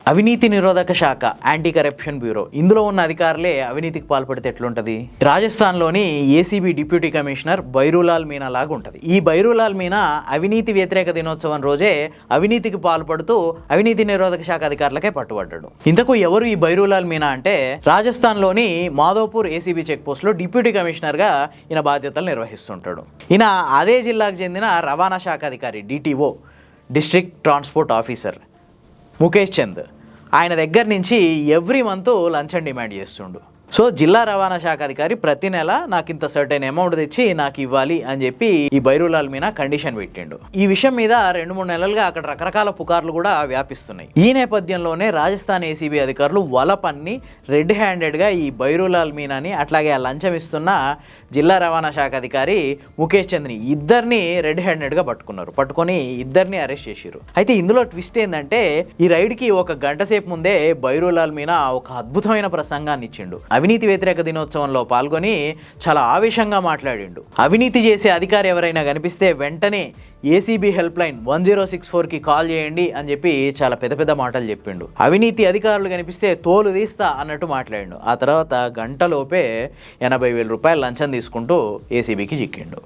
అవినీతి నిరోధక శాఖ యాంటీ కరప్షన్ బ్యూరో ఇందులో ఉన్న అధికారులే అవినీతికి పాల్పడితే ఎట్లుంటది? రాజస్థాన్లోని ఏసీబీ డిప్యూటీ కమిషనర్ బైరూలాల్ మీనా లాగా ఉంటుంది. ఈ బైరూలాల్ మీనా అవినీతి వ్యతిరేక దినోత్సవం రోజే అవినీతికి పాల్పడుతూ అవినీతి నిరోధక శాఖ అధికారులకే పట్టుబడ్డాడు. ఇంతకు ఎవరు ఈ బైరూలాల్ మీనా అంటే రాజస్థాన్లోని మాధోపూర్ ఏసీబీ చెక్ పోస్ట్లో డిప్యూటీ కమిషనర్గా ఈయన బాధ్యతలు నిర్వహిస్తుంటాడు. ఈయన అదే జిల్లాకు చెందిన రవాణా శాఖ అధికారి DTO, district transport officer Mukesh Chand ఆయన దగ్గర నుంచి ఎవ్రీ మంత్ లంచం డిమాండ్ చేస్తుండు. సో జిల్లా రవాణా శాఖ అధికారి ప్రతి నెల నాకు ఇంత సర్టెన్ అమౌంట్ తెచ్చి నాకు ఇవ్వాలి అని చెప్పి ఈ బైరూలాల్ మీనా కండిషన్ పెట్టిండు. ఈ విషయం మీద 2-3 నెలలుగా అక్కడ రకరకాల పుకార్లు కూడా వ్యాపిస్తున్నాయి. ఈ నేపథ్యంలోనే రాజస్థాన్ ఏసీబీ అధికారులు వల పన్ని రెడ్ హ్యాండెడ్గా ఈ బైరూలాల్ మీనాని అట్లాగే ఆ లంచం ఇస్తున్న జిల్లా రవాణా శాఖ అధికారి ముఖేష్ చంద్ని ఇద్దరిని రెడ్ హ్యాండెడ్గా పట్టుకొని ఇద్దరిని అరెస్ట్ చేశారు. అయితే ఇందులో ట్విస్ట్ ఏంటంటే ఈ రైడ్కి 1 గంట సేపు ముందే బైరూలాల్ మీనా ఒక అద్భుతమైన ప్రసంగాన్ని ఇచ్చిండు. అవినీతి వ్యతిరేక దినోత్సవంలో పాల్గొని చాలా ఆవేశంగా మాట్లాడిండు. అవినీతి చేసే అధికారి ఎవరైనా కనిపిస్తే వెంటనే ఏసీబీ హెల్ప్ లైన్ 1064కి కాల్ చేయండి అని చెప్పి చాలా పెద్ద మాటలు చెప్పిండు. అవినీతి అధికారులు కనిపిస్తే తోలు తీస్తా అన్నట్టు మాట్లాడిండు. ఆ తర్వాత గంటలోపే 80,000 రూపాయలు లంచం తీసుకుంటూ ఏసీబీకి చిక్కిండు.